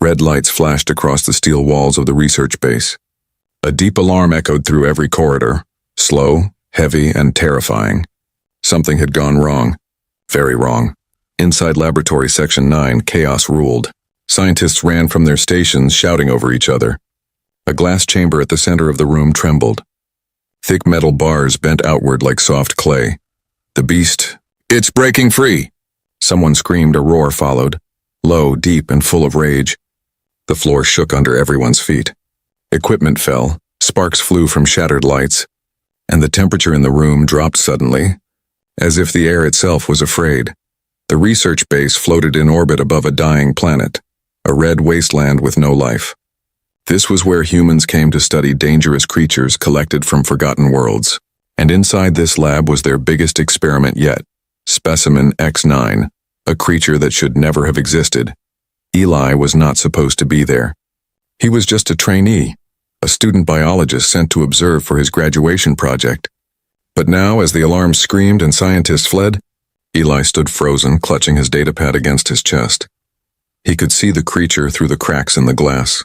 Red lights flashed across the steel walls of the research base. A deep alarm echoed through every corridor, slow, heavy, and terrifying. Something had gone wrong. Very wrong. Inside Laboratory Section 9, chaos ruled. Scientists ran from their stations, shouting over each other. A glass chamber at the center of the room trembled. Thick metal bars bent outward like soft clay. The beast, "It's breaking free!" Someone screamed. A roar followed, low, deep, and full of rage. The floor shook under everyone's feet. Equipment fell, sparks flew from shattered lights, and the temperature in the room dropped suddenly, as if the air itself was afraid. The research base floated in orbit above a dying planet, a red wasteland with no life. This was where humans came to study dangerous creatures collected from forgotten worlds. And inside this lab was their biggest experiment yet, Specimen X9, a creature that should never have existed. Eli was not supposed to be there. He was just a trainee, a student biologist sent to observe for his graduation project. But now, as the alarm screamed and scientists fled, Eli stood frozen, clutching his datapad against his chest. He could see the creature through the cracks in the glass.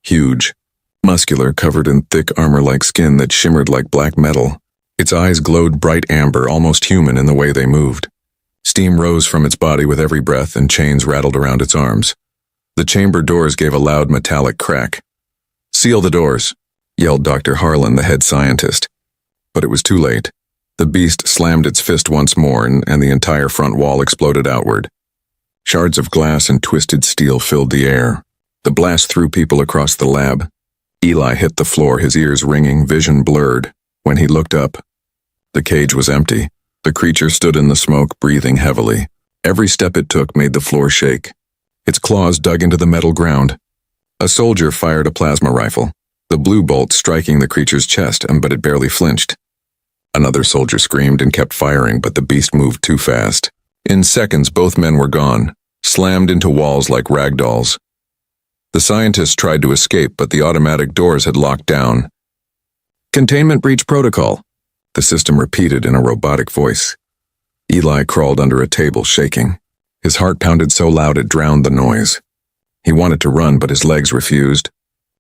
Huge, muscular, covered in thick armor-like skin that shimmered like black metal. Its eyes glowed bright amber, almost human in the way they moved. Steam rose from its body with every breath, and chains rattled around its arms. The chamber doors gave a loud metallic crack. "Seal the doors," yelled Dr. Harlan, the head scientist. But it was too late. The beast slammed its fist once more, and the entire front wall exploded outward. Shards of glass and twisted steel filled the air. The blast threw people across the lab. Eli hit the floor, his ears ringing, vision blurred. When he looked up, the cage was empty. The creature stood in the smoke, breathing heavily. Every step it took made the floor shake. Its claws dug into the metal ground. A soldier fired a plasma rifle, the blue bolt striking the creature's chest, but it barely flinched. Another soldier screamed and kept firing, but the beast moved too fast. In seconds, both men were gone, slammed into walls like rag dolls. The scientists tried to escape, but the automatic doors had locked down. "Containment breach protocol," the system repeated in a robotic voice. Eli crawled under a table, shaking. His heart pounded so loud it drowned the noise. He wanted to run, but his legs refused.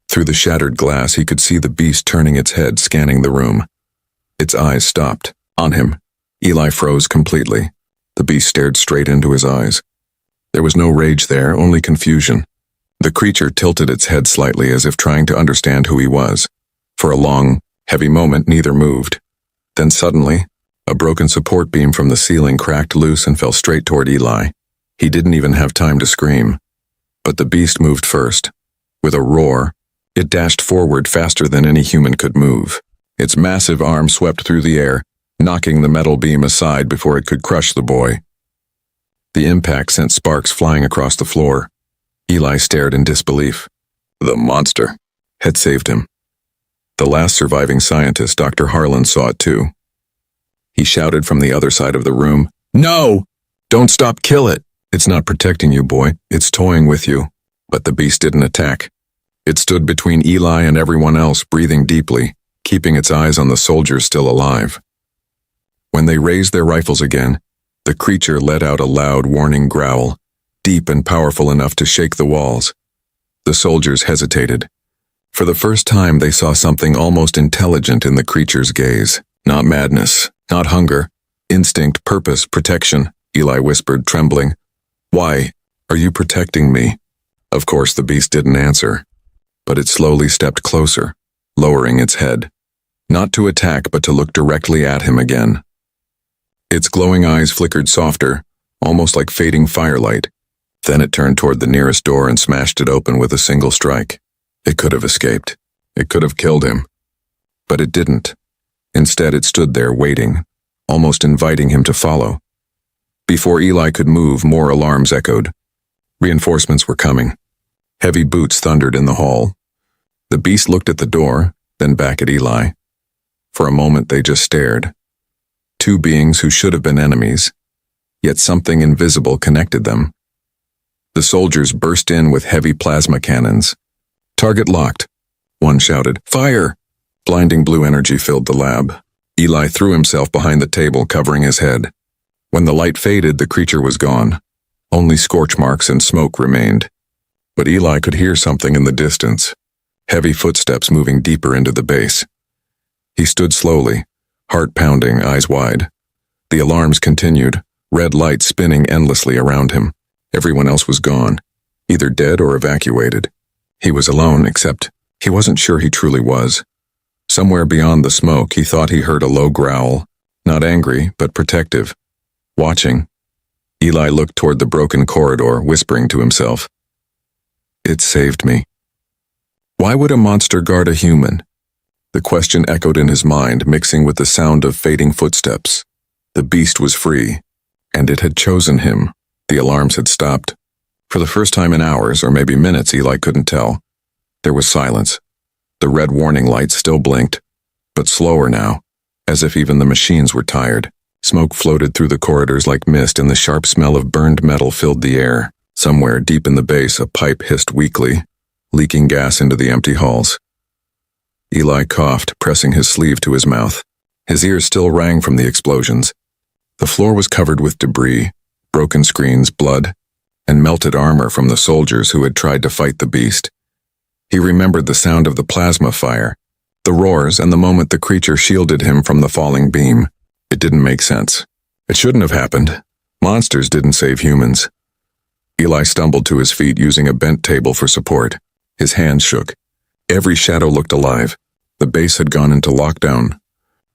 Through the shattered glass, he could see the beast turning its head, scanning the room. Its eyes stopped. On him. Eli froze completely. The beast stared straight into his eyes. There was no rage there, only confusion. The creature tilted its head slightly, as if trying to understand who he was. For a long, heavy moment, neither moved. Then suddenly, a broken support beam from the ceiling cracked loose and fell straight toward Eli. He didn't even have time to scream. But the beast moved first. With a roar, it dashed forward faster than any human could move. Its massive arm swept through the air, knocking the metal beam aside before it could crush the boy. The impact sent sparks flying across the floor. Eli stared in disbelief. The monster had saved him. The last surviving scientist, Dr. Harlan, saw it too. He shouted from the other side of the room, "No! Don't stop, kill it! It's not protecting you, boy. It's toying with you." But the beast didn't attack. It stood between Eli and everyone else, breathing deeply, keeping its eyes on the soldiers still alive. When they raised their rifles again, the creature let out a loud, warning growl, deep and powerful enough to shake the walls. The soldiers hesitated. For the first time, they saw something almost intelligent in the creature's gaze. Not madness, not hunger. Instinct, purpose, protection, Eli whispered, trembling. "Why are you protecting me?" Of course, the beast didn't answer, but it slowly stepped closer, lowering its head. Not to attack, but to look directly at him again. Its glowing eyes flickered softer, almost like fading firelight. Then it turned toward the nearest door and smashed it open with a single strike. It could have escaped. It could have killed him. But it didn't. Instead, it stood there waiting, almost inviting him to follow. Before Eli could move, more alarms echoed. Reinforcements were coming. Heavy boots thundered in the hall. The beast looked at the door, then back at Eli. For a moment, they just stared. Two beings who should have been enemies, yet something invisible connected them. The soldiers burst in with heavy plasma cannons. "Target locked," one shouted. "Fire!" Blinding blue energy filled the lab. Eli threw himself behind the table, covering his head. When the light faded, the creature was gone. Only scorch marks and smoke remained. But Eli could hear something in the distance, heavy footsteps moving deeper into the base. He stood slowly, heart pounding, eyes wide. The alarms continued, red lights spinning endlessly around him. Everyone else was gone, either dead or evacuated. He was alone, except he wasn't sure he truly was. Somewhere beyond the smoke, he thought he heard a low growl, not angry, but protective. Watching, Eli looked toward the broken corridor, whispering to himself, "It saved me." Why would a monster guard a human? The question echoed in his mind, mixing with the sound of fading footsteps. The beast was free, and it had chosen him. The alarms had stopped. For the first time in hours, or maybe minutes, Eli couldn't tell. There was silence. The red warning lights still blinked, but slower now, as if even the machines were tired. Smoke floated through the corridors like mist, and the sharp smell of burned metal filled the air. Somewhere deep in the base, a pipe hissed weakly, leaking gas into the empty halls. Eli coughed, pressing his sleeve to his mouth. His ears still rang from the explosions. The floor was covered with debris, broken screens, blood, and melted armor from the soldiers who had tried to fight the beast. He remembered the sound of the plasma fire, the roars, and the moment the creature shielded him from the falling beam. It didn't make sense. It shouldn't have happened. Monsters didn't save humans. Eli stumbled to his feet, using a bent table for support. His hands shook. Every shadow looked alive. The base had gone into lockdown.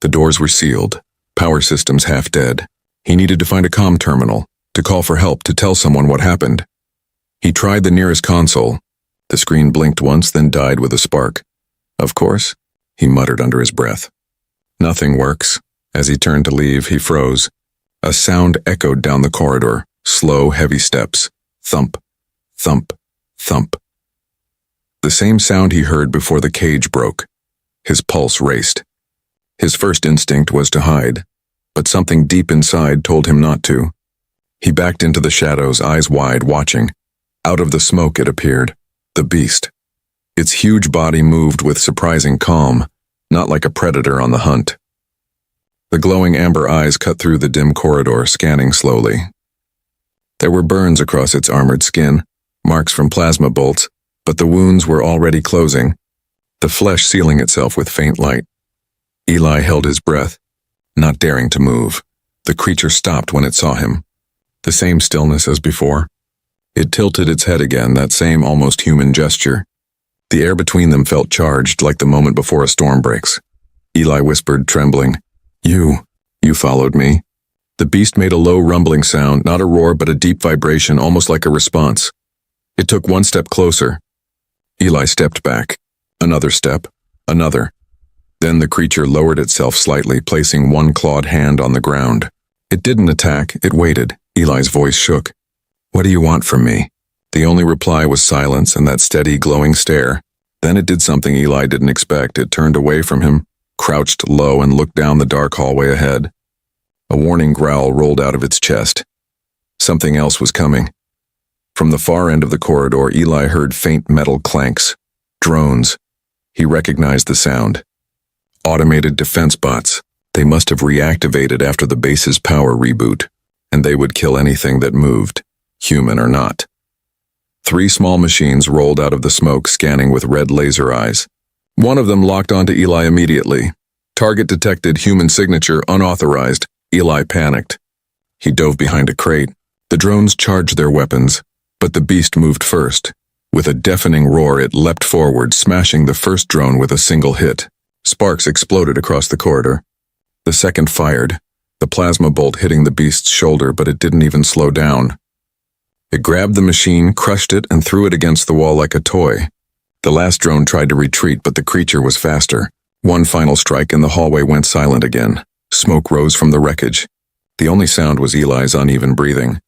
The doors were sealed, power systems half dead. He needed to find a comm terminal, to call for help, to tell someone what happened. He tried the nearest console. The screen blinked once, then died with a spark. "Of course," he muttered under his breath. "Nothing works." As he turned to leave, he froze. A sound echoed down the corridor, slow, heavy steps. Thump, thump, thump. The same sound he heard before the cage broke. His pulse raced. His first instinct was to hide, but something deep inside told him not to. He backed into the shadows, eyes wide, watching. Out of the smoke it appeared, the beast. Its huge body moved with surprising calm, not like a predator on the hunt. The glowing amber eyes cut through the dim corridor, scanning slowly. There were burns across its armored skin, marks from plasma bolts, but the wounds were already closing, the flesh sealing itself with faint light. Eli held his breath, not daring to move. The creature stopped when it saw him. The same stillness as before. It tilted its head again, that same almost human gesture. The air between them felt charged, like the moment before a storm breaks. Eli whispered, trembling, You followed me." The beast made a low rumbling sound, not a roar but a deep vibration, almost like a response. It took one step closer. Eli stepped back. Another step. Another. Then the creature lowered itself slightly, placing one clawed hand on the ground. It didn't attack, it waited. Eli's voice shook. "What do you want from me?" The only reply was silence and that steady, glowing stare. Then it did something Eli didn't expect. It turned away from him, crouched low, and looked down the dark hallway ahead. A warning growl rolled out of its chest. Something else was coming. From the far end of the corridor, Eli heard faint metal clanks. Drones. He recognized the sound. Automated defense bots. They must have reactivated after the base's power reboot, and they would kill anything that moved, human or not. 3 small machines rolled out of the smoke, scanning with red laser eyes. One of them locked onto Eli immediately. Target detected, human signature unauthorized. Eli panicked. He dove behind a crate. The drones charged their weapons, but the beast moved first. With a deafening roar, it leapt forward, smashing the first drone with a single hit. Sparks exploded across the corridor. The second fired, the plasma bolt hitting the beast's shoulder, but it didn't even slow down. It grabbed the machine, crushed it, and threw it against the wall like a toy. The last drone tried to retreat, but the creature was faster. One final strike and the hallway went silent again. Smoke rose from the wreckage. The only sound was Eli's uneven breathing.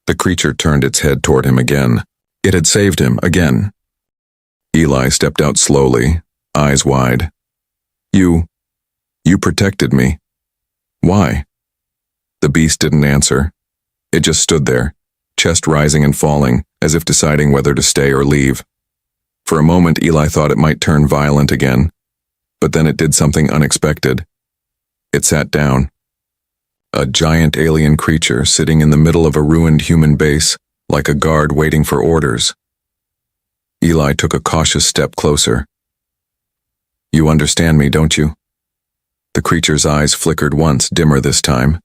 The creature turned its head toward him again. It had saved him again. Eli stepped out slowly, eyes wide. You protected me. Why?" The beast didn't answer. It just stood there, chest rising and falling, as if deciding whether to stay or leave. For a moment, Eli thought it might turn violent again, but then it did something unexpected. It sat down. A giant alien creature sitting in the middle of a ruined human base, like a guard waiting for orders. Eli took a cautious step closer. You understand me, don't you? The creature's eyes flickered once, dimmer this time.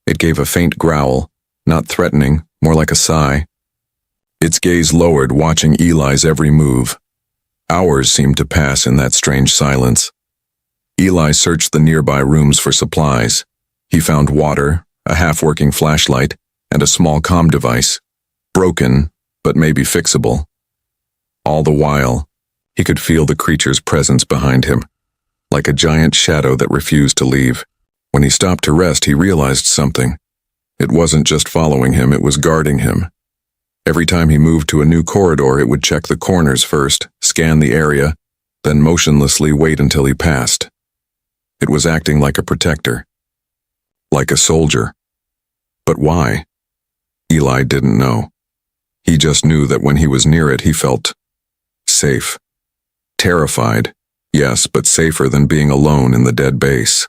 It gave a faint growl, not threatening, more like a sigh. Its gaze lowered, watching Eli's every move. Hours seemed to pass in that strange silence. Eli searched the nearby rooms for supplies. He found water, a half-working flashlight, and a small comm device. Broken, but maybe fixable. All the while, he could feel the creature's presence behind him, like a giant shadow that refused to leave. When he stopped to rest, he realized something. It wasn't just following him, it was guarding him. Every time he moved to a new corridor, it would check the corners first, scan the area, then motionlessly wait until he passed. It was acting like a protector. Like a soldier. But why? Eli didn't know. He just knew that when he was near it, he felt safe. Terrified, yes, but safer than being alone in the dead base.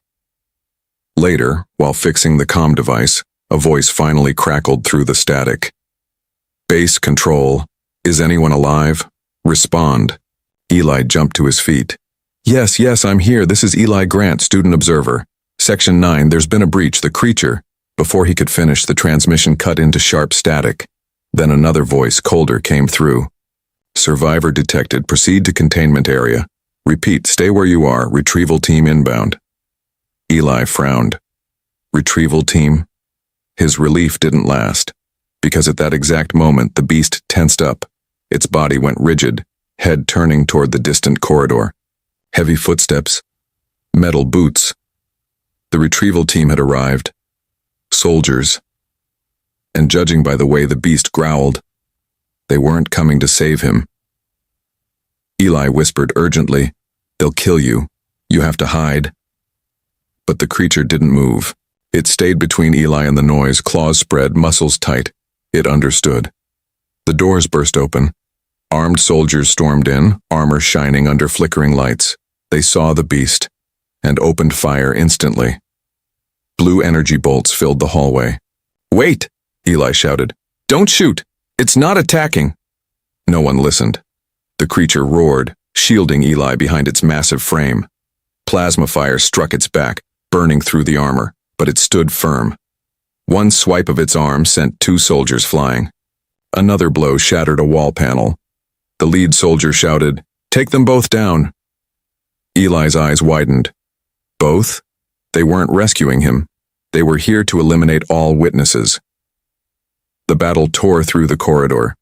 Later, while fixing the comm device, a voice finally crackled through the static. Base control. Is anyone alive? Respond. Eli jumped to his feet. Yes, I'm here. This is Eli Grant, student observer. Section 9, there's been a breach. The creature. Before he could finish, the transmission cut into sharp static. Then another voice, colder, came through. Survivor detected. Proceed to containment area. Repeat, stay where you are. Retrieval team inbound. Eli frowned. Retrieval team? His relief didn't last, because at that exact moment the beast tensed up. Its body went rigid, head turning toward the distant corridor. Heavy footsteps. Metal boots. The retrieval team had arrived. Soldiers. And judging by the way the beast growled, they weren't coming to save him. Eli whispered urgently, "They'll kill you. You have to hide." But the creature didn't move. It stayed between Eli and the noise, claws spread, muscles tight. It understood. The doors burst open. Armed soldiers stormed in, armor shining under flickering lights. They saw the beast and opened fire instantly. Blue energy bolts filled the hallway. "Wait!" Eli shouted. "Don't shoot! It's not attacking!" No one listened. The creature roared, shielding Eli behind its massive frame. Plasma fire struck its back, burning through the armor, but it stood firm. One swipe of its arm sent 2 soldiers flying. Another blow shattered a wall panel. The lead soldier shouted, "Take them both down!" Eli's eyes widened. Both? They weren't rescuing him. They were here to eliminate all witnesses. The battle tore through the corridor.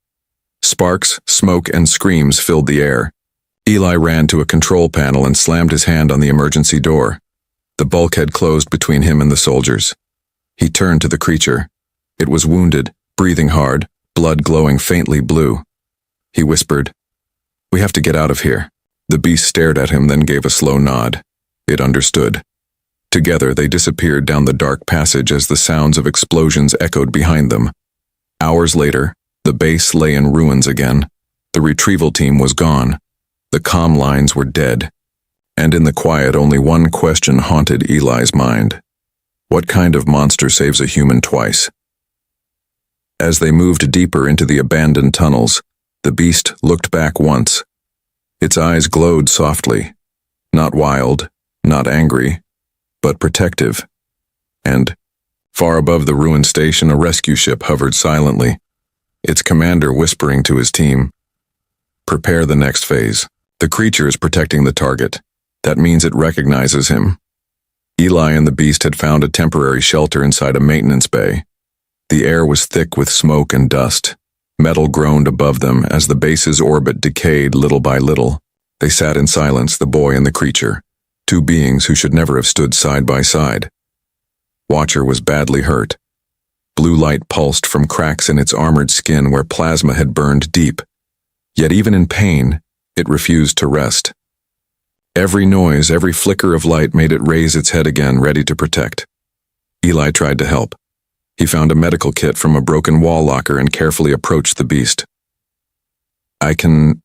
Sparks, smoke, and screams filled the air. Eli ran to a control panel and slammed his hand on the emergency door. The bulkhead closed between him and the soldiers. He turned to the creature. It was wounded, breathing hard, blood glowing faintly blue. He whispered, "We have to get out of here." The beast stared at him, then gave a slow nod. It understood. Together they disappeared down the dark passage as the sounds of explosions echoed behind them. Hours later, the base lay in ruins again. The retrieval team was gone. The comm lines were dead. And in the quiet, only one question haunted Eli's mind. What kind of monster saves a human twice? As they moved deeper into the abandoned tunnels, the beast looked back once. Its eyes glowed softly. Not wild, not angry, but protective. And, far above the ruined station, a rescue ship hovered silently, its commander whispering to his team, "Prepare the next phase. The creature is protecting the target. That means it recognizes him." Eli and the beast had found a temporary shelter inside a maintenance bay. The air was thick with smoke and dust. Metal groaned above them as the base's orbit decayed little by little. They sat in silence, the boy and the creature, 2 beings who should never have stood side by side. Watcher was badly hurt. Blue light pulsed from cracks in its armored skin where plasma had burned deep. Yet even in pain, it refused to rest. Every noise, every flicker of light made it raise its head again, ready to protect. Eli tried to help. He found a medical kit from a broken wall locker and carefully approached the beast. I can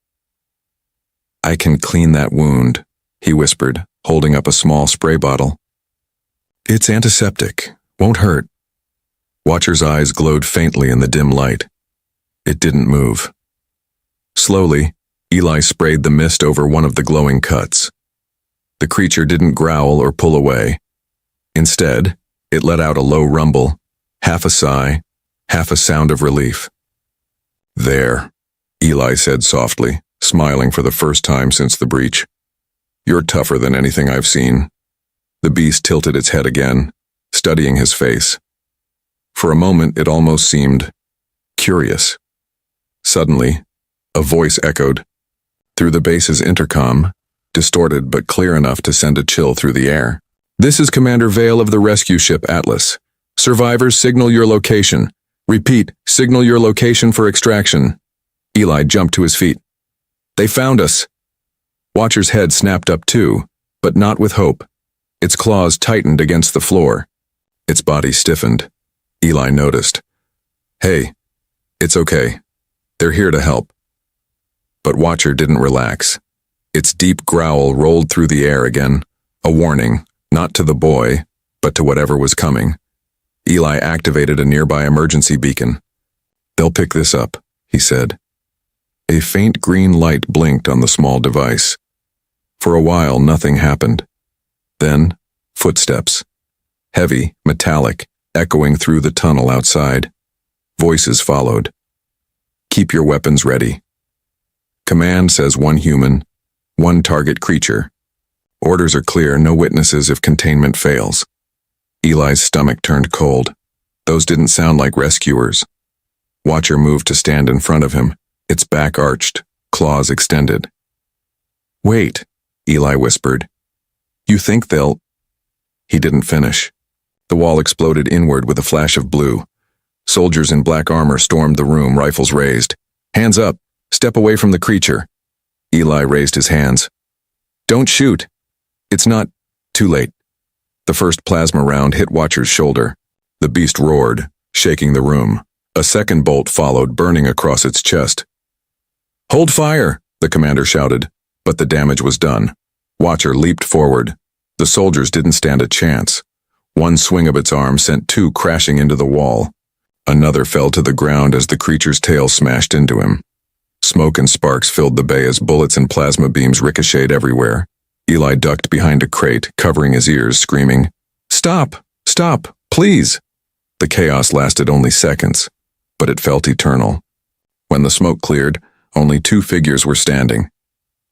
clean that wound," he whispered, holding up a small spray bottle. "It's antiseptic. Won't hurt." Watcher's eyes glowed faintly in the dim light. It didn't move. Slowly, Eli sprayed the mist over one of the glowing cuts. The creature didn't growl or pull away. Instead, it let out a low rumble, half a sigh, half a sound of relief. "There," Eli said softly, smiling for the first time since the breach. "You're tougher than anything I've seen." The beast tilted its head again, studying his face. For a moment, it almost seemed curious. Suddenly, a voice echoed through the base's intercom, distorted but clear enough to send a chill through the air. "This is Commander Vale of the rescue ship Atlas. Survivors, signal your location. Repeat, signal your location for extraction." Eli jumped to his feet. "They found us." Watcher's head snapped up too, but not with hope. Its claws tightened against the floor. Its body stiffened. Eli noticed. "Hey, it's okay. They're here to help." But Watcher didn't relax. Its deep growl rolled through the air again, a warning, not to the boy, but to whatever was coming. Eli activated a nearby emergency beacon. "They'll pick this up," he said. A faint green light blinked on the small device. For a while, nothing happened. Then, footsteps. Heavy, metallic, echoing through the tunnel outside. Voices followed. "Keep your weapons ready. Command says one human, one target creature. Orders are clear, no witnesses if containment fails." Eli's stomach turned cold. Those didn't sound like rescuers. Watcher moved to stand in front of him, its back arched, claws extended. "Wait," Eli whispered. "You think they'll—" He didn't finish. The wall exploded inward with a flash of blue. Soldiers in black armor stormed the room, rifles raised. "Hands up! Step away from the creature!" Eli raised his hands. "Don't shoot! It's not—" Too late. The first plasma round hit Watcher's shoulder. The beast roared, shaking the room. A second bolt followed, burning across its chest. "Hold fire!" the commander shouted, but the damage was done. Watcher leaped forward. The soldiers didn't stand a chance. One swing of its arm sent two crashing into the wall. Another fell to the ground as the creature's tail smashed into him. Smoke and sparks filled the bay as bullets and plasma beams ricocheted everywhere. Eli ducked behind a crate, covering his ears, screaming, "Stop! Stop! Please!" The chaos lasted only seconds, but it felt eternal. When the smoke cleared, only two figures were standing.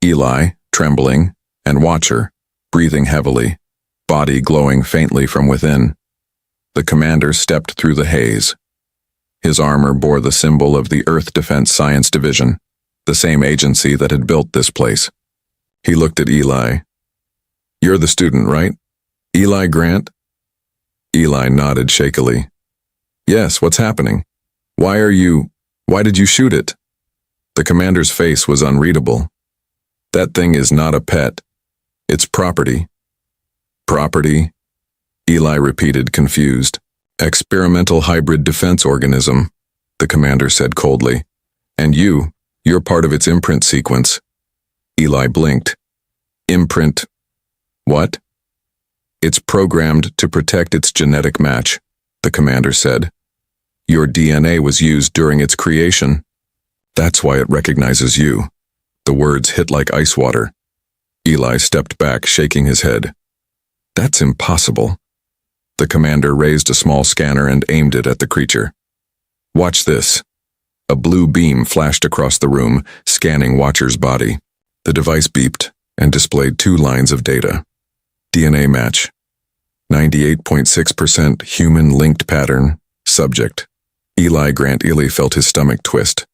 Eli, trembling, and Watcher, breathing heavily, body glowing faintly from within. The commander stepped through the haze. His armor bore the symbol of the Earth Defense Science Division, the same agency that had built this place. He looked at Eli. "You're the student, right? Eli Grant?" Eli nodded shakily. "Yes, what's happening? Why did you shoot it?" The commander's face was unreadable. "That thing is not a pet. It's property." "Property?" Eli repeated, confused. "Experimental hybrid defense organism," the commander said coldly. "And you're part of its imprint sequence." Eli blinked. "Imprint? What?" "It's programmed to protect its genetic match," the commander said. "Your DNA was used during its creation. That's why it recognizes you." The words hit like ice water. Eli stepped back, shaking his head. "That's impossible." The commander raised a small scanner and aimed it at the creature. "Watch this." A blue beam flashed across the room, scanning Watcher's body. The device beeped and displayed two lines of data. DNA match. 98.6% human linked pattern. Subject. Eli Grant. Eli felt his stomach twist.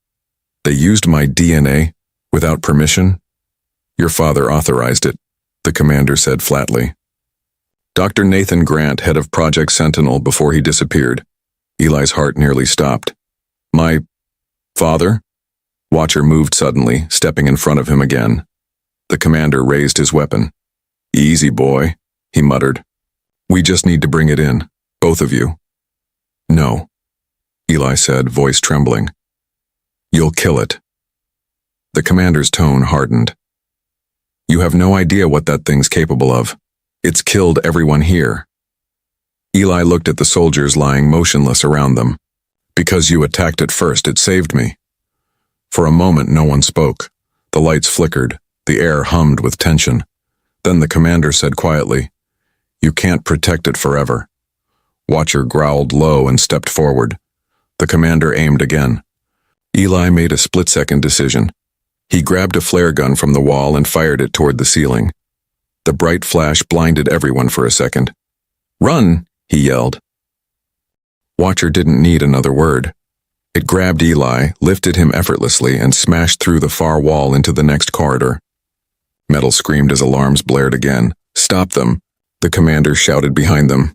"They used my DNA without permission?" "Your father authorized it," the commander said flatly. "Dr. Nathan Grant, head of Project Sentinel, before he disappeared." Eli's heart nearly stopped. "My father?" Watcher moved suddenly, stepping in front of him again. The commander raised his weapon. "Easy, boy," he muttered. "We just need to bring it in, both of you." "No," Eli said, voice trembling. "You'll kill it." The commander's tone hardened. "You have no idea what that thing's capable of. It's killed everyone here." Eli looked at the soldiers lying motionless around them. "Because you attacked it first, it saved me." For a moment, no one spoke. The lights flickered. The air hummed with tension. Then the commander said quietly, "You can't protect it forever." Watcher growled low and stepped forward. The commander aimed again. Eli made a split-second decision. He grabbed a flare gun from the wall and fired it toward the ceiling. The bright flash blinded everyone for a second. "Run!" he yelled. Watcher didn't need another word. It grabbed Eli, lifted him effortlessly, and smashed through the far wall into the next corridor. Metal screamed as alarms blared again. "Stop them!" the commander shouted behind them.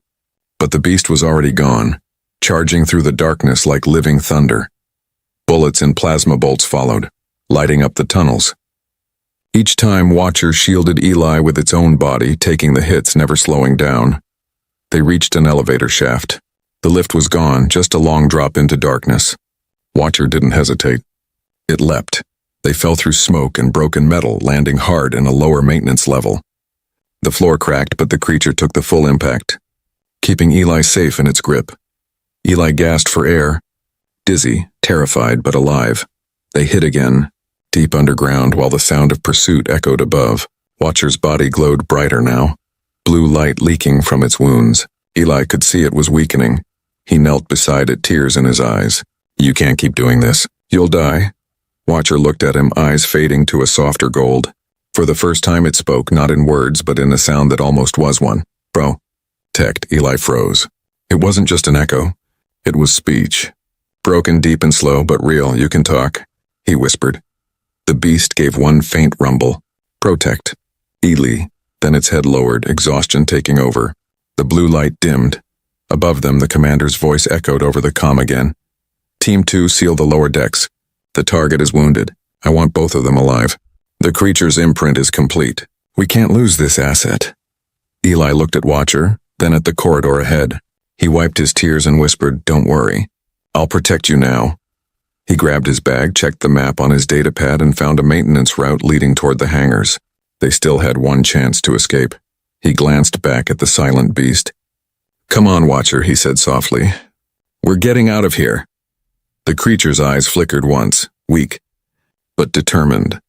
But the beast was already gone, charging through the darkness like living thunder. Bullets and plasma bolts followed, lighting up the tunnels. Each time, Watcher shielded Eli with its own body, taking the hits, never slowing down. They reached an elevator shaft. The lift was gone, just a long drop into darkness. Watcher didn't hesitate. It leapt. They fell through smoke and broken metal, landing hard in a lower maintenance level. The floor cracked, but the creature took the full impact, keeping Eli safe in its grip. Eli gasped for air, dizzy, terrified, but alive. They hit again, deep underground, while the sound of pursuit echoed above. Watcher's body glowed brighter now, blue light leaking from its wounds. Eli could see it was weakening. He knelt beside it, tears in his eyes. "You can't keep doing this. You'll die." Watcher looked at him, eyes fading to a softer gold. For the first time it spoke, not in words, but in a sound that almost was one. "Protect." Eli froze. It wasn't just an echo. It was speech. "Broken, deep and slow, but real. You can talk," he whispered. The beast gave one faint rumble. "Protect." Eli. Then its head lowered, exhaustion taking over. The blue light dimmed. Above them, the commander's voice echoed over the comm again. "Team 2, seal the lower decks. The target is wounded. I want both of them alive. The creature's imprint is complete. We can't lose this asset." Eli looked at Watcher, then at the corridor ahead. He wiped his tears and whispered, "Don't worry. I'll protect you now." He grabbed his bag, checked the map on his datapad, and found a maintenance route leading toward the hangars. They still had one chance to escape. He glanced back at the silent beast. "Come on, Watcher," he said softly. "We're getting out of here." The creature's eyes flickered once, weak, but determined,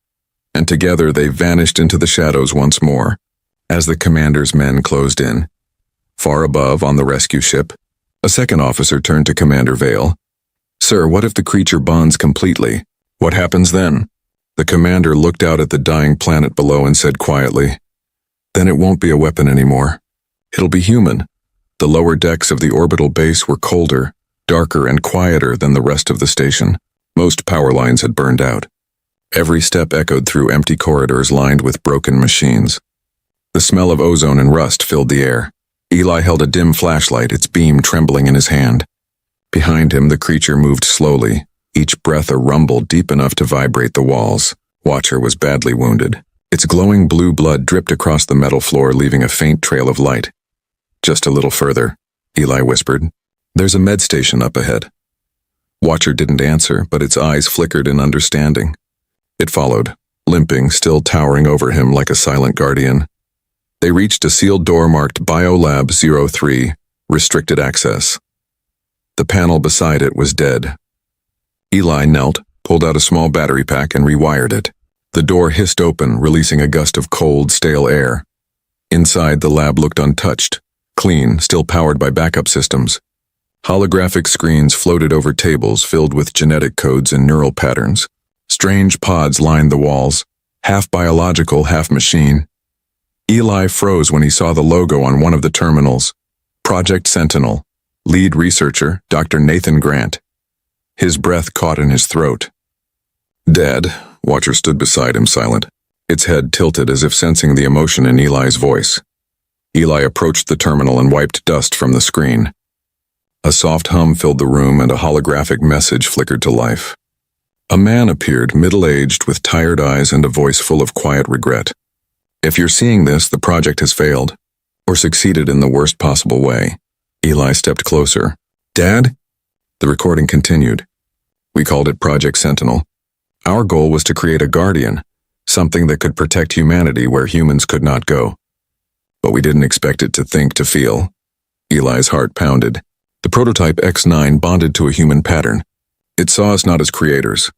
and together they vanished into the shadows once more, as the commander's men closed in. Far above, on the rescue ship, a second officer turned to Commander Vale. "Sir, what if the creature bonds completely? What happens then?" The commander looked out at the dying planet below and said quietly, "Then it won't be a weapon anymore. It'll be human." The lower decks of the orbital base were colder, darker, and quieter than the rest of the station. Most power lines had burned out. Every step echoed through empty corridors lined with broken machines. The smell of ozone and rust filled the air. Eli held a dim flashlight, its beam trembling in his hand. Behind him, the creature moved slowly, each breath a rumble deep enough to vibrate the walls. Watcher was badly wounded. Its glowing blue blood dripped across the metal floor, leaving a faint trail of light. "Just a little further," Eli whispered. "There's a med station up ahead." Watcher didn't answer, but its eyes flickered in understanding. It followed, limping, still towering over him like a silent guardian. They reached a sealed door marked Biolab 03, restricted access. The panel beside it was dead. Eli knelt, pulled out a small battery pack, and rewired it. The door hissed open, releasing a gust of cold, stale air. Inside, the lab looked untouched, clean, still powered by backup systems. Holographic screens floated over tables filled with genetic codes and neural patterns. Strange pods lined the walls, half biological, half machine. Eli froze when he saw the logo on one of the terminals. Project Sentinel. Lead researcher, Dr. Nathan Grant. His breath caught in his throat. "Dad," Watcher stood beside him, silent, its head tilted as if sensing the emotion in Eli's voice. Eli approached the terminal and wiped dust from the screen. A soft hum filled the room and a holographic message flickered to life. A man appeared, middle-aged, with tired eyes and a voice full of quiet regret. "If you're seeing this, the project has failed, or succeeded in the worst possible way." Eli stepped closer. "Dad?" The recording continued. "We called it Project Sentinel. Our goal was to create a guardian, something that could protect humanity where humans could not go. But we didn't expect it to think, to feel." Eli's heart pounded. The prototype X9 bonded to a human pattern. It saw us not as creators,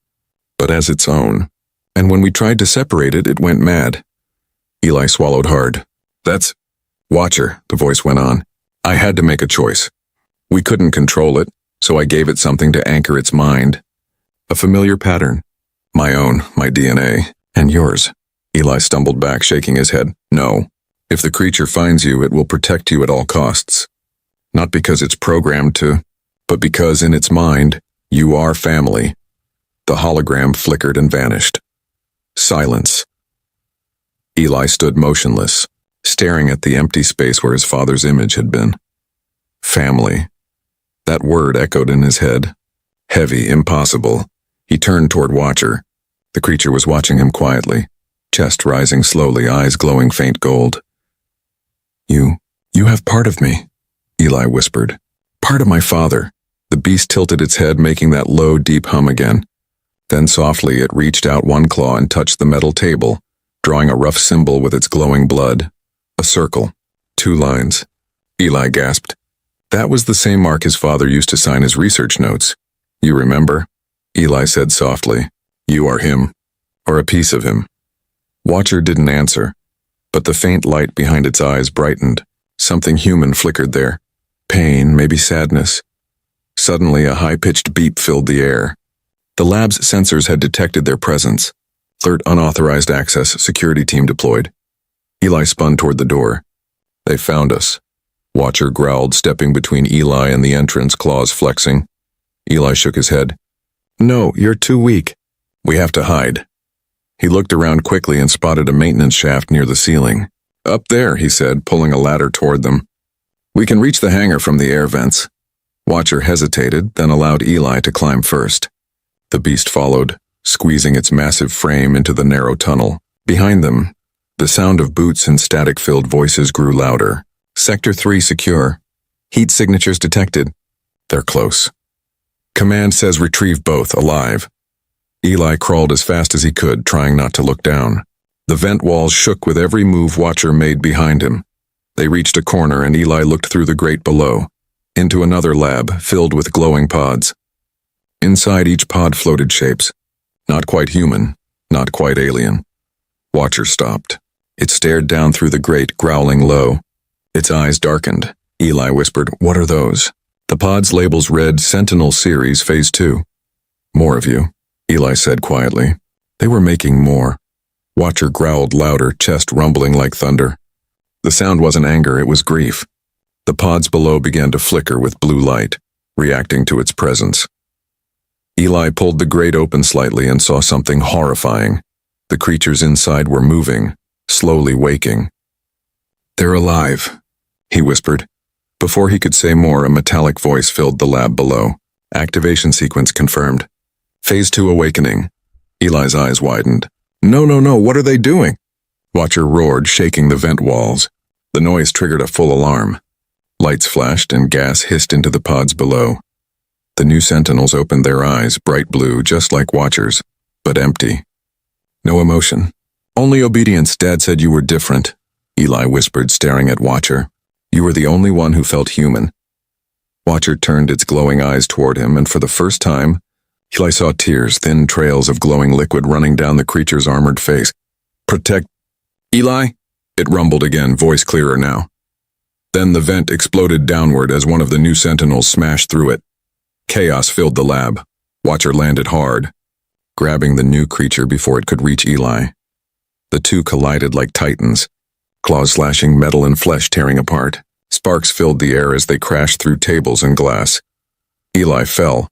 but as its own. And when we tried to separate it, it went mad. Eli swallowed hard. That's... Watcher, the voice went on. I had to make a choice. We couldn't control it, so I gave it something to anchor its mind. A familiar pattern. My own, my DNA, and yours. Eli stumbled back, shaking his head. No. If the creature finds you, it will protect you at all costs. Not because it's programmed to, but because in its mind, you are family. The hologram flickered and vanished. Silence. Eli stood motionless, staring at the empty space where his father's image had been. Family. That word echoed in his head. Heavy, impossible. He turned toward Watcher. The creature was watching him quietly, chest rising slowly, eyes glowing faint gold. You have part of me, Eli whispered. Part of my father. The beast tilted its head, making that low, deep hum again. Then softly it reached out one claw and touched the metal table, drawing a rough symbol with its glowing blood. A circle. 2 lines. Eli gasped. That was the same mark his father used to sign his research notes. You remember? Eli said softly. You are him. Or a piece of him. Watcher didn't answer, but the faint light behind its eyes brightened. Something human flickered there. Pain, maybe sadness. Suddenly, a high-pitched beep filled the air. The lab's sensors had detected their presence. Alert unauthorized access, security team deployed. Eli spun toward the door. They found us. Watcher growled, stepping between Eli and the entrance, claws flexing. Eli shook his head. No, you're too weak. We have to hide. He looked around quickly and spotted a maintenance shaft near the ceiling. Up there, he said, pulling a ladder toward them. We can reach the hangar from the air vents. Watcher hesitated, then allowed Eli to climb first. The beast followed, squeezing its massive frame into the narrow tunnel. Behind them, the sound of boots and static-filled voices grew louder. Sector 3 secure. Heat signatures detected. They're close. Command says retrieve both, alive. Eli crawled as fast as he could, trying not to look down. The vent walls shook with every move Watcher made behind him. They reached a corner and Eli looked through the grate below, into another lab filled with glowing pods. Inside each pod floated shapes. Not quite human, not quite alien. Watcher stopped. It stared down through the grate, growling low. Its eyes darkened. Eli whispered, What are those? The pod's labels read Sentinel Series Phase 2. More of you, Eli said quietly. They were making more. Watcher growled louder, chest rumbling like thunder. The sound wasn't anger, it was grief. The pods below began to flicker with blue light, reacting to its presence. Eli pulled the grate open slightly and saw something horrifying. The creatures inside were moving, slowly waking. They're alive, he whispered. Before he could say more, a metallic voice filled the lab below. Activation sequence confirmed. Phase 2 awakening. Eli's eyes widened. No, what are they doing? Watcher roared, shaking the vent walls. The noise triggered a full alarm. Lights flashed and gas hissed into the pods below. The new sentinels opened their eyes, bright blue, just like Watcher's, but empty. No emotion. Only obedience. Dad said you were different, Eli whispered, staring at Watcher. You were the only one who felt human. Watcher turned its glowing eyes toward him, and for the first time, Eli saw tears, thin trails of glowing liquid running down the creature's armored face. Protect... Eli? It rumbled again, voice clearer now. Then the vent exploded downward as one of the new sentinels smashed through it. Chaos filled the lab. Watcher landed hard, grabbing the new creature before it could reach Eli. The two collided like titans, claws slashing metal and flesh tearing apart. Sparks filled the air as they crashed through tables and glass. Eli fell,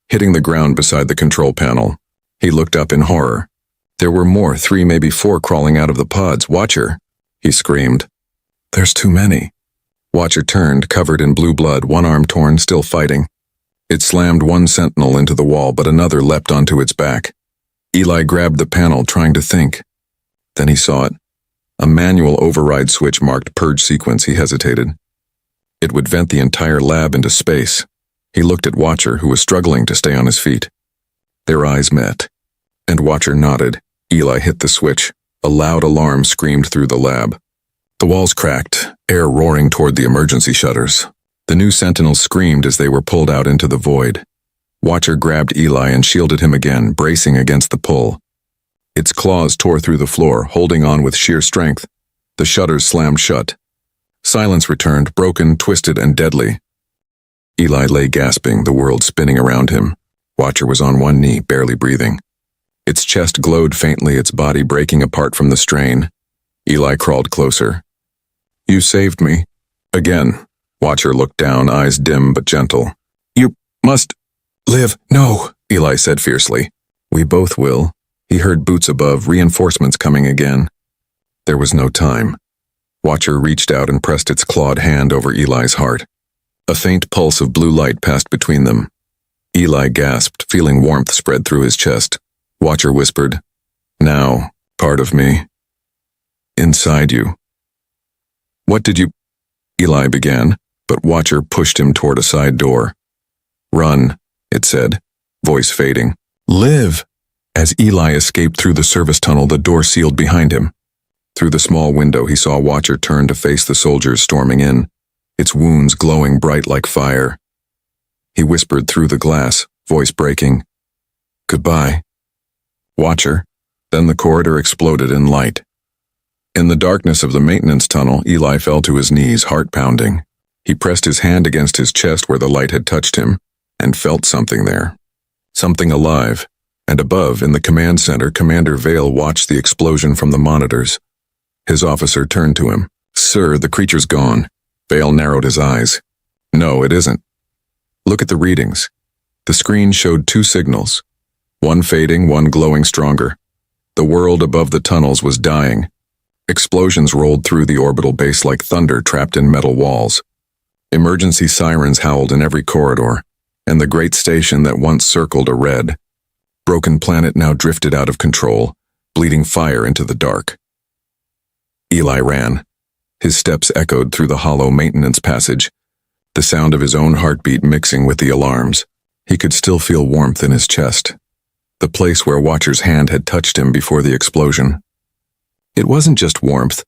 hitting the ground beside the control panel. He looked up in horror. There were more, 3, maybe 4 crawling out of the pods. Watcher, he screamed. There's too many. Watcher turned, covered in blue blood, one arm torn, still fighting. It slammed one sentinel into the wall, but another leapt onto its back. Eli grabbed the panel, trying to think. Then he saw it. A manual override switch marked purge sequence. He hesitated. It would vent the entire lab into space. He looked at Watcher, who was struggling to stay on his feet. Their eyes met, and Watcher nodded. Eli hit the switch. A loud alarm screamed through the lab. The walls cracked, air roaring toward the emergency shutters. The new sentinels screamed as they were pulled out into the void. Watcher grabbed Eli and shielded him again, bracing against the pull. Its claws tore through the floor, holding on with sheer strength. The shutters slammed shut. Silence returned, broken, twisted, and deadly. Eli lay gasping, the world spinning around him. Watcher was on one knee, barely breathing. Its chest glowed faintly, its body breaking apart from the strain. Eli crawled closer. "You saved me." Again. Watcher looked down, eyes dim but gentle. "You must live." "No," Eli said fiercely. "We both will." He heard boots above, reinforcements coming again. There was no time. Watcher reached out and pressed its clawed hand over Eli's heart. A faint pulse of blue light passed between them. Eli gasped, feeling warmth spread through his chest. Watcher whispered, "Now, part of me. Inside you." "What did you—" Eli began, but Watcher pushed him toward a side door. "Run," it said, voice fading. "Live!" As Eli escaped through the service tunnel, the door sealed behind him. Through the small window, he saw Watcher turn to face the soldiers storming in, its wounds glowing bright like fire. He whispered through the glass, voice breaking, "Goodbye, Watcher." Then the corridor exploded in light. In the darkness of the maintenance tunnel, Eli fell to his knees, heart pounding. He pressed his hand against his chest where the light had touched him, and felt something there. Something alive. And above, in the command center, Commander Vale watched the explosion from the monitors. His officer turned to him. "Sir, the creature's gone." Vale narrowed his eyes. "No, it isn't. Look at the readings." The screen showed two signals. One fading, one glowing stronger. The world above the tunnels was dying. Explosions rolled through the orbital base like thunder trapped in metal walls. Emergency sirens howled in every corridor, and the great station that once circled a red, broken planet now drifted out of control, bleeding fire into the dark. Eli ran. His steps echoed through the hollow maintenance passage, the sound of his own heartbeat mixing with the alarms. He could still feel warmth in his chest, the place where Watcher's hand had touched him before the explosion. It wasn't just warmth.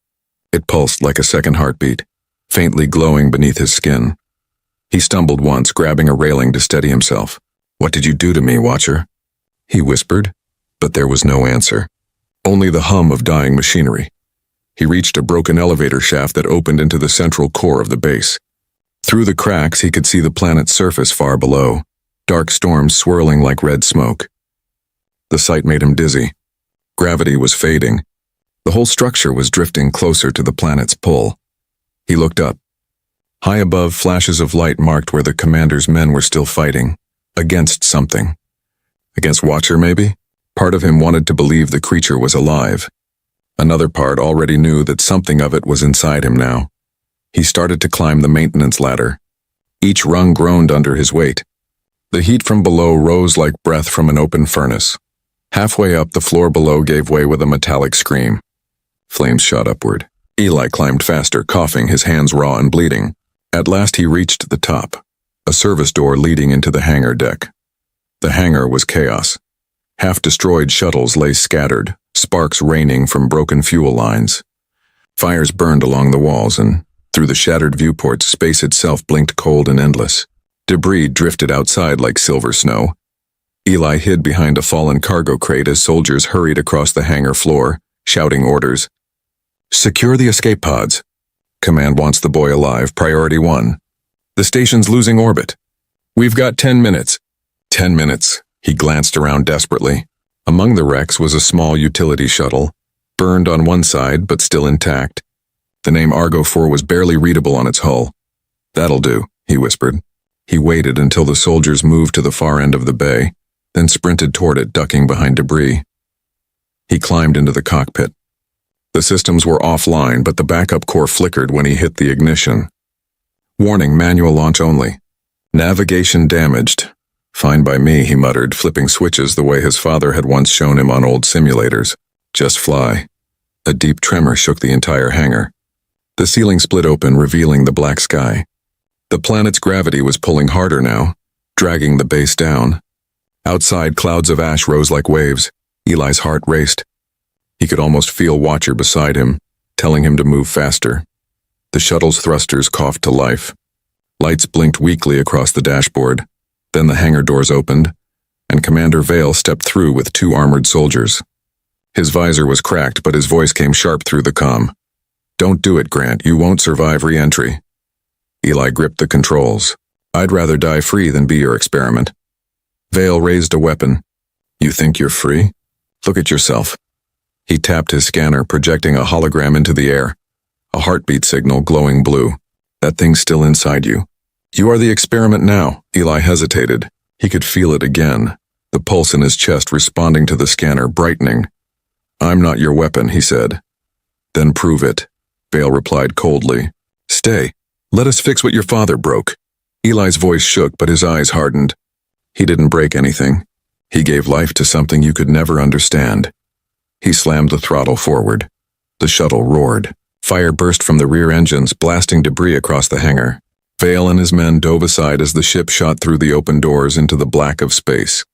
It pulsed like a second heartbeat, faintly glowing beneath his skin. He stumbled once, grabbing a railing to steady himself. "What did you do to me, Watcher?" he whispered, but there was no answer. Only the hum of dying machinery. He reached a broken elevator shaft that opened into the central core of the base. Through the cracks, he could see the planet's surface far below, dark storms swirling like red smoke. The sight made him dizzy. Gravity was fading. The whole structure was drifting closer to the planet's pull. He looked up. High above, flashes of light marked where the commander's men were still fighting. Against something. Against Watcher, maybe? Part of him wanted to believe the creature was alive. Another part already knew that something of it was inside him now. He started to climb the maintenance ladder. Each rung groaned under his weight. The heat from below rose like breath from an open furnace. Halfway up, the floor below gave way with a metallic scream. Flames shot upward. Eli climbed faster, coughing, his hands raw and bleeding. At last he reached the top, a service door leading into the hangar deck. The hangar was chaos. Half-destroyed shuttles lay scattered, sparks raining from broken fuel lines. Fires burned along the walls, and through the shattered viewports, space itself blinked cold and endless. Debris drifted outside like silver snow. Eli hid behind a fallen cargo crate as soldiers hurried across the hangar floor, shouting orders. "Secure the escape pods. Command wants the boy alive, priority 1. The station's losing orbit. We've got 10 minutes. 10 minutes. He glanced around desperately. Among the wrecks was a small utility shuttle, burned on one side but still intact. The name Argo 4 was barely readable on its hull. "That'll do," he whispered. He waited until the soldiers moved to the far end of the bay, then sprinted toward it, ducking behind debris. He climbed into the cockpit. The systems were offline, but the backup core flickered when he hit the ignition. "Warning, manual launch only. Navigation damaged. Fine by me," he muttered, flipping switches the way his father had once shown him on old simulators. "Just fly." A deep tremor shook the entire hangar. The ceiling split open, revealing the black sky. The planet's gravity was pulling harder now, dragging the base down. Outside, clouds of ash rose like waves. Eli's heart raced. He could almost feel Watcher beside him, telling him to move faster. The shuttle's thrusters coughed to life. Lights blinked weakly across the dashboard. Then the hangar doors opened, and Commander Vale stepped through with 2 armored soldiers. His visor was cracked, but his voice came sharp through the comm. "Don't do it, Grant. You won't survive re-entry." Eli gripped the controls. "I'd rather die free than be your experiment." Vale raised a weapon. "You think you're free? Look at yourself." He tapped his scanner, projecting a hologram into the air. A heartbeat signal glowing blue. "That thing's still inside you." "You are the experiment now." Eli hesitated. He could feel it again, the pulse in his chest responding to the scanner, brightening. "I'm not your weapon," he said. "Then prove it," Vale replied coldly. "Stay. Let us fix what your father broke." Eli's voice shook, but his eyes hardened. "He didn't break anything. He gave life to something you could never understand." He slammed the throttle forward. The shuttle roared. Fire burst from the rear engines, blasting debris across the hangar. Vale and his men dove aside as the ship shot through the open doors into the black of space.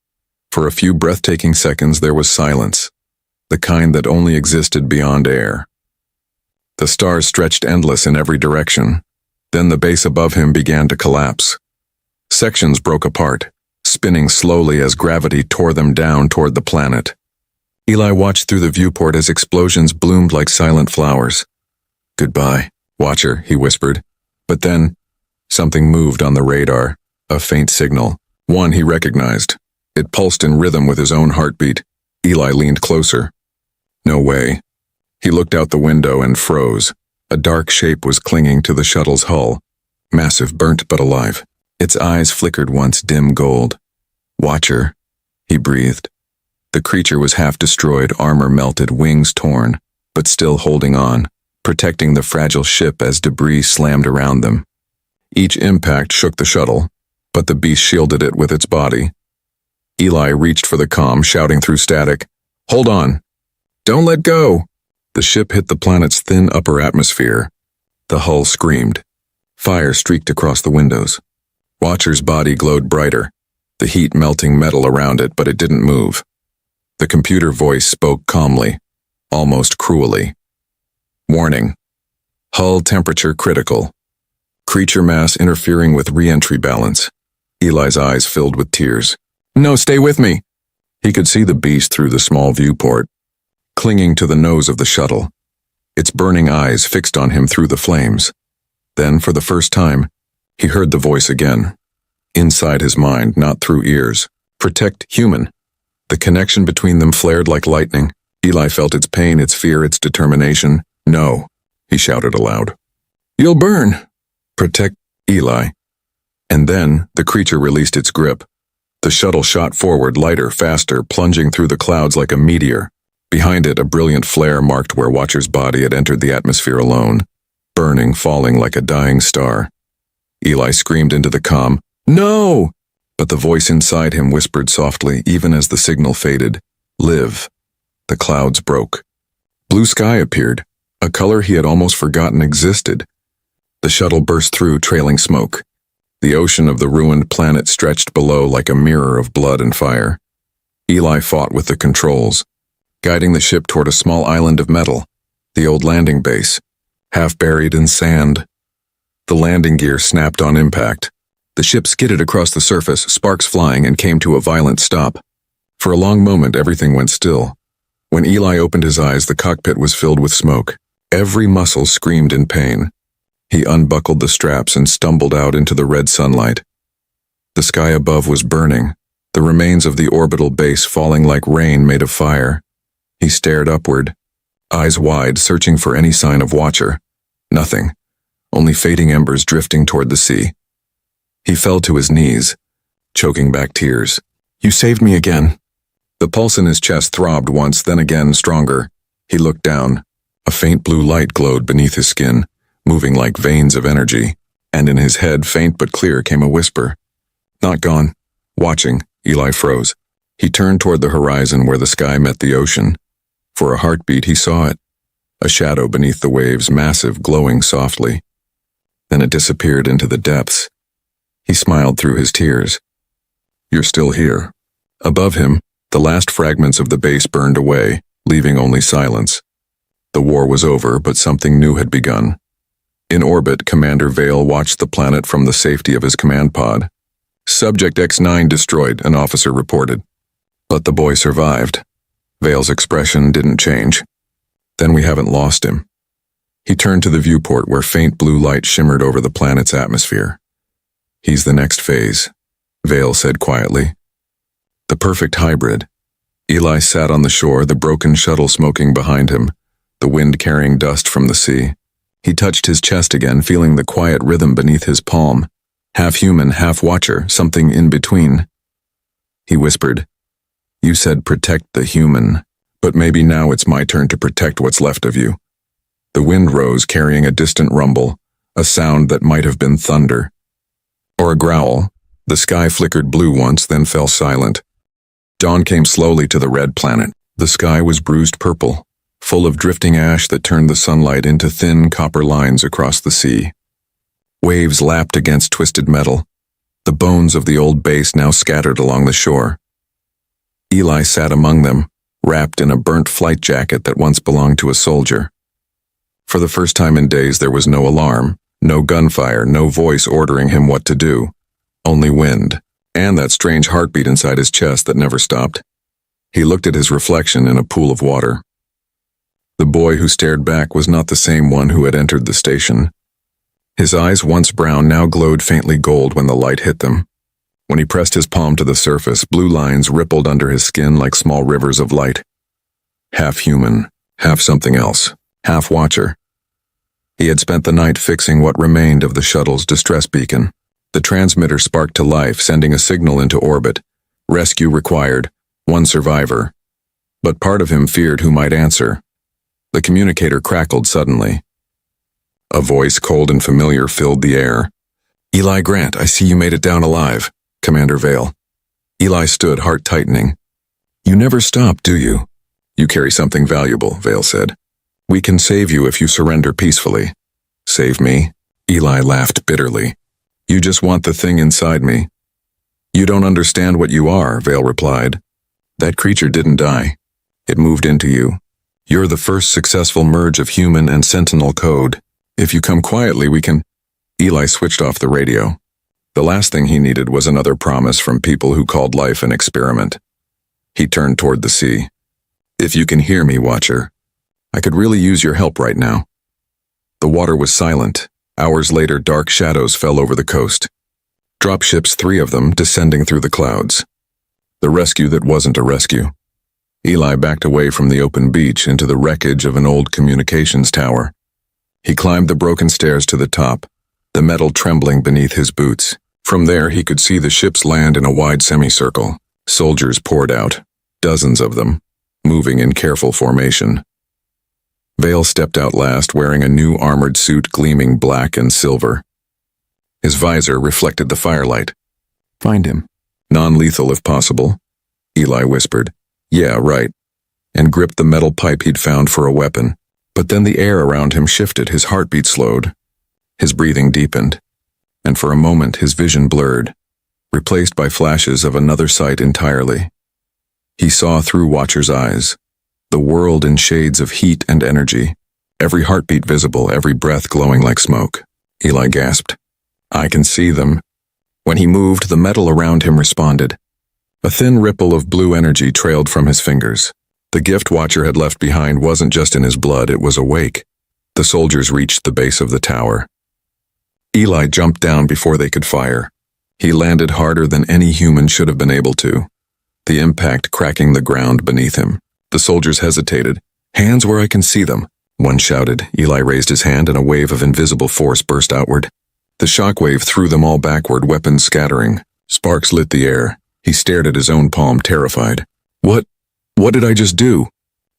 For a few breathtaking seconds there was silence, the kind that only existed beyond air. The stars stretched endless in every direction. Then the base above him began to collapse. Sections broke apart, spinning slowly as gravity tore them down toward the planet. Eli watched through the viewport as explosions bloomed like silent flowers. "Goodbye, Watcher," he whispered. But then, something moved on the radar, a faint signal, one he recognized. It pulsed in rhythm with his own heartbeat. Eli leaned closer. No way. He looked out the window and froze. A dark shape was clinging to the shuttle's hull, massive, burnt but alive. Its eyes flickered once dim gold. "Watcher," he breathed. The creature was half destroyed, armor melted, wings torn, but still holding on, protecting the fragile ship as debris slammed around them. Each impact shook the shuttle, but the beast shielded it with its body. Eli reached for the comm, shouting through static, "Hold on! Don't let go!" The ship hit the planet's thin upper atmosphere. The hull screamed. Fire streaked across the windows. Watcher's body glowed brighter, the heat melting metal around it, but it didn't move. The computer voice spoke calmly, almost cruelly. "Warning. Hull temperature critical. Creature mass interfering with re-entry balance." Eli's eyes filled with tears. "No, stay with me!" He could see the beast through the small viewport, clinging to the nose of the shuttle, its burning eyes fixed on him through the flames. Then, for the first time, he heard the voice again. Inside his mind, not through ears. "Protect human." The connection between them flared like lightning. Eli felt its pain, its fear, its determination. "No," he shouted aloud. "You'll burn." "Protect Eli." And then, the creature released its grip. The shuttle shot forward, lighter, faster, plunging through the clouds like a meteor. Behind it, a brilliant flare marked where Watcher's body had entered the atmosphere alone, burning, falling like a dying star. Eli screamed into the comm, "No!" But the voice inside him whispered softly, even as the signal faded, "Live." The clouds broke. Blue sky appeared, a color he had almost forgotten existed. The shuttle burst through, trailing smoke. The ocean of the ruined planet stretched below like a mirror of blood and fire. Eli fought with the controls, guiding the ship toward a small island of metal, the old landing base, half buried in sand. The landing gear snapped on impact. The ship skidded across the surface, sparks flying, and came to a violent stop. For a long moment, everything went still. When Eli opened his eyes, the cockpit was filled with smoke. Every muscle screamed in pain. He unbuckled the straps and stumbled out into the red sunlight. The sky above was burning, the remains of the orbital base falling like rain made of fire. He stared upward, eyes wide, searching for any sign of Watcher. Nothing, only fading embers drifting toward the sea. He fell to his knees, choking back tears. "You saved me again." The pulse in his chest throbbed once, then again, stronger. He looked down. A faint blue light glowed beneath his skin, moving like veins of energy, and in his head, faint but clear, came a whisper. "Not gone." Watching, Eli froze. He turned toward the horizon where the sky met the ocean. For a heartbeat, he saw it. A shadow beneath the waves, massive, glowing softly. Then it disappeared into the depths. He smiled through his tears. "You're still here." Above him, the last fragments of the base burned away, leaving only silence. The war was over, but something new had begun. In orbit, Commander Vale watched the planet from the safety of his command pod. "Subject X9 destroyed," an officer reported. But the boy survived. Vale's expression didn't change. Then we haven't lost him. He turned to the viewport where faint blue light shimmered over the planet's atmosphere. He's the next phase, Vale said quietly. The perfect hybrid. Eli sat on the shore, the broken shuttle smoking behind him, the wind carrying dust from the sea. He touched his chest again, feeling the quiet rhythm beneath his palm. Half human, half watcher, something in between. He whispered, "You said protect the human, but maybe now it's my turn to protect what's left of you." The wind rose, carrying a distant rumble, a sound that might have been thunder. Or a growl. The sky flickered blue once, then fell silent. Dawn came slowly to the red planet. The sky was bruised purple, full of drifting ash that turned the sunlight into thin copper lines across the sea. Waves lapped against twisted metal, the bones of the old base now scattered along the shore. Eli sat among them, wrapped in a burnt flight jacket that once belonged to a soldier. For the first time in days there was no alarm, no gunfire, no voice ordering him what to do. Only wind, and that strange heartbeat inside his chest that never stopped. He looked at his reflection in a pool of water. The boy who stared back was not the same one who had entered the station. His eyes, once brown, now glowed faintly gold when the light hit them. When he pressed his palm to the surface, blue lines rippled under his skin like small rivers of light. Half human, half something else, half watcher. He had spent the night fixing what remained of the shuttle's distress beacon. The transmitter sparked to life, sending a signal into orbit. Rescue required, one survivor. But part of him feared who might answer. The communicator crackled suddenly. A voice, cold and familiar, filled the air. "Eli Grant, I see you made it down alive, Commander Vale." Eli stood, heart tightening. "You never stop, do you?" "You carry something valuable," Vale said. "We can save you if you surrender peacefully." "Save me?" Eli laughed bitterly. "You just want the thing inside me." "You don't understand what you are," Vale replied. "That creature didn't die. It moved into you. You're the first successful merge of human and sentinel code. If you come quietly, we can—" Eli switched off the radio. The last thing he needed was another promise from people who called life an experiment. He turned toward the sea. "If you can hear me, Watcher, I could really use your help right now." The water was silent. Hours later, dark shadows fell over the coast. Dropships, 3 of them, descending through the clouds. The rescue that wasn't a rescue. Eli backed away from the open beach into the wreckage of an old communications tower. He climbed the broken stairs to the top, the metal trembling beneath his boots. From there, he could see the ships land in a wide semicircle. Soldiers poured out, dozens of them, moving in careful formation. Vale stepped out last, wearing a new armored suit gleaming black and silver. His visor reflected the firelight. "Find him. Non-lethal if possible," Eli whispered. "Yeah, right," and gripped the metal pipe he'd found for a weapon. But then the air around him shifted, his heartbeat slowed. His breathing deepened, and for a moment his vision blurred, replaced by flashes of another sight entirely. He saw through Watcher's eyes, the world in shades of heat and energy, every heartbeat visible, every breath glowing like smoke. Eli gasped. "I can see them." When he moved, the metal around him responded. A thin ripple of blue energy trailed from his fingers. The gift Watcher had left behind wasn't just in his blood, it was awake. The soldiers reached the base of the tower. Eli jumped down before they could fire. He landed harder than any human should have been able to, the impact cracking the ground beneath him. The soldiers hesitated. "Hands where I can see them," one shouted. Eli raised his hand and a wave of invisible force burst outward. The shockwave threw them all backward, weapons scattering. Sparks lit the air. He stared at his own palm, terrified. What did I just do?"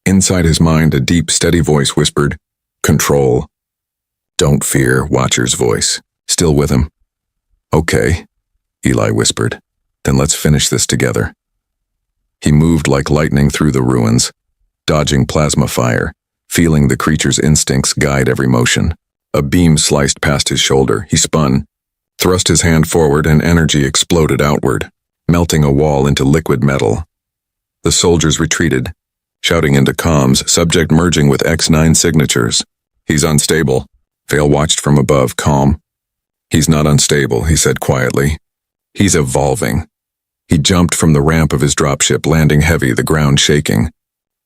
Inside his mind, a deep, steady voice whispered, "Control." "Don't fear," Watcher's voice, still with him. "Okay," Eli whispered. "Then let's finish this together." He moved like lightning through the ruins, dodging plasma fire, feeling the creature's instincts guide every motion. A beam sliced past his shoulder. He spun, thrust his hand forward, and energy exploded outward, melting a wall into liquid metal. The soldiers retreated, shouting into comms, subject merging with X9 signatures. "He's unstable." Vale watched from above, calm. "He's not unstable," he said quietly. "He's evolving." He jumped from the ramp of his dropship, landing heavy, the ground shaking.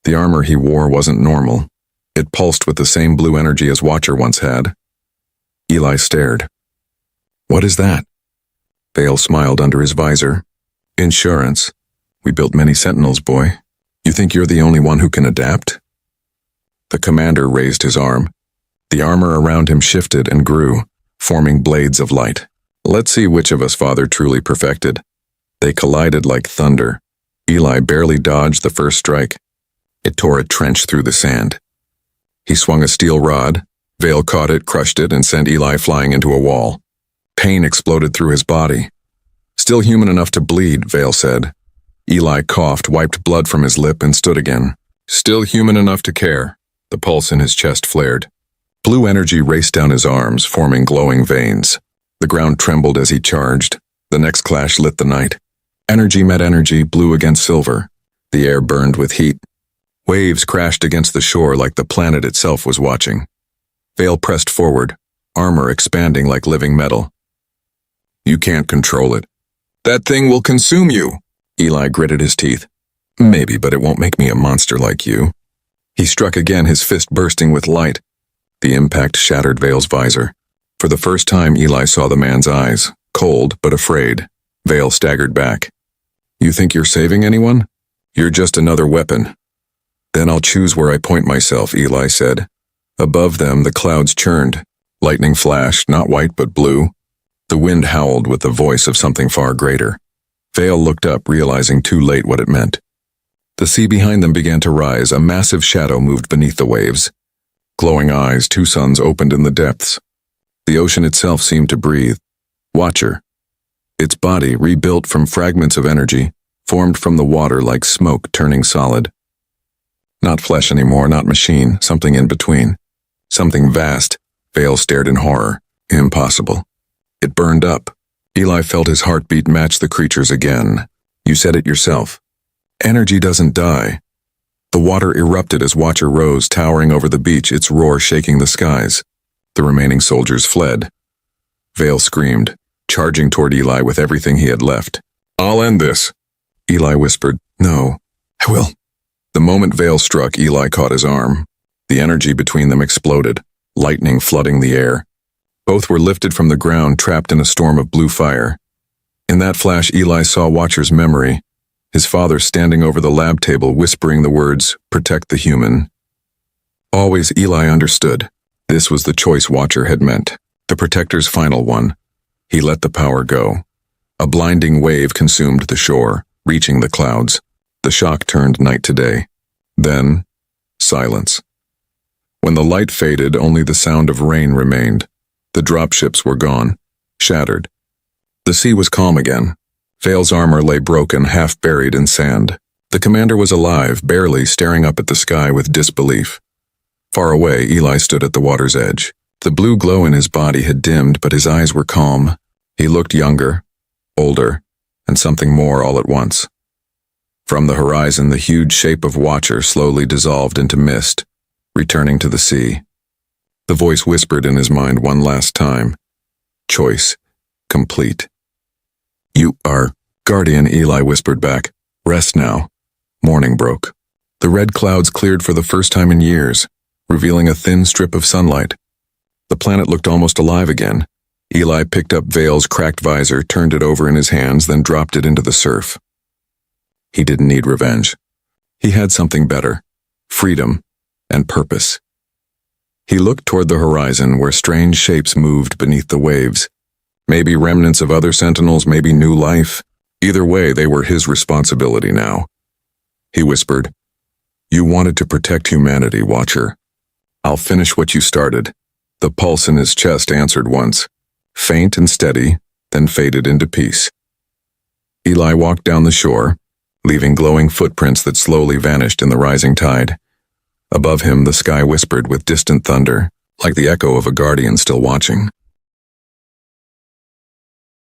The armor he wore wasn't normal. It pulsed with the same blue energy as Watcher once had. Eli stared. "What is that?" Vale smiled under his visor. "Insurance. We built many sentinels, boy. You think you're the only one who can adapt?" The commander raised his arm. The armor around him shifted and grew, forming blades of light. "Let's see which of us Father truly perfected." They collided like thunder. Eli barely dodged the first strike. It tore a trench through the sand. He swung a steel rod. Vale caught it, crushed it, and sent Eli flying into a wall. Pain exploded through his body. "Still human enough to bleed," Vale said. Eli coughed, wiped blood from his lip, and stood again. "Still human enough to care." The pulse in his chest flared. Blue energy raced down his arms, forming glowing veins. The ground trembled as he charged. The next clash lit the night. Energy met energy, blue against silver. The air burned with heat. Waves crashed against the shore like the planet itself was watching. Vale pressed forward, armor expanding like living metal. "You can't control it." "That thing will consume you." Eli gritted his teeth. "Maybe, but it won't make me a monster like you." He struck again, his fist bursting with light. The impact shattered Vale's visor. For the first time, Eli saw the man's eyes, cold but afraid. Vale staggered back. "You think you're saving anyone? You're just another weapon." "Then I'll choose where I point myself," Eli said. Above them, the clouds churned. Lightning flashed, not white but blue. The wind howled with the voice of something far greater. Vale looked up, realizing too late what it meant. The sea behind them began to rise. A massive shadow moved beneath the waves. Glowing eyes, two suns opened in the depths. The ocean itself seemed to breathe. Watcher. Its body, rebuilt from fragments of energy, formed from the water like smoke turning solid. Not flesh anymore, not machine, something in between. Something vast. Vale stared in horror. Impossible. It burned up. Eli felt his heartbeat match the creature's again. "You said it yourself. Energy doesn't die." The water erupted as Watcher rose, towering over the beach, its roar shaking the skies. The remaining soldiers fled. Vale screamed, charging toward Eli with everything he had left. "I'll end this." Eli whispered, "No, I will." The moment Vale struck, Eli caught his arm. The energy between them exploded, lightning flooding the air. Both were lifted from the ground, trapped in a storm of blue fire. In that flash, Eli saw Watcher's memory, his father standing over the lab table whispering the words, "Protect the human." Always Eli understood. This was the choice Watcher had meant, the Protector's final one. He let the power go. A blinding wave consumed the shore, reaching the clouds. The shock turned night to day. Then, silence. When the light faded, only the sound of rain remained. The dropships were gone, shattered. The sea was calm again. Vale's armor lay broken, half buried in sand. The commander was alive, barely, staring up at the sky with disbelief. Far away, Eli stood at the water's edge. The blue glow in his body had dimmed, but his eyes were calm. He looked younger, older, and something more all at once. From the horizon, the huge shape of Watcher slowly dissolved into mist, returning to the sea. The voice whispered in his mind one last time. Choice complete. "You are Guardian," Eli whispered back. "Rest now." Morning broke. The red clouds cleared for the first time in years, revealing a thin strip of sunlight. The planet looked almost alive again. Eli picked up Vale's cracked visor, turned it over in his hands, then dropped it into the surf. He didn't need revenge. He had something better: freedom and purpose. He looked toward the horizon where strange shapes moved beneath the waves. Maybe remnants of other sentinels, maybe new life. Either way, they were his responsibility now. He whispered, "You wanted to protect humanity, Watcher. I'll finish what you started." The pulse in his chest answered once, faint and steady, then faded into peace. Eli walked down the shore, leaving glowing footprints that slowly vanished in the rising tide. Above him, the sky whispered with distant thunder, like the echo of a guardian still watching.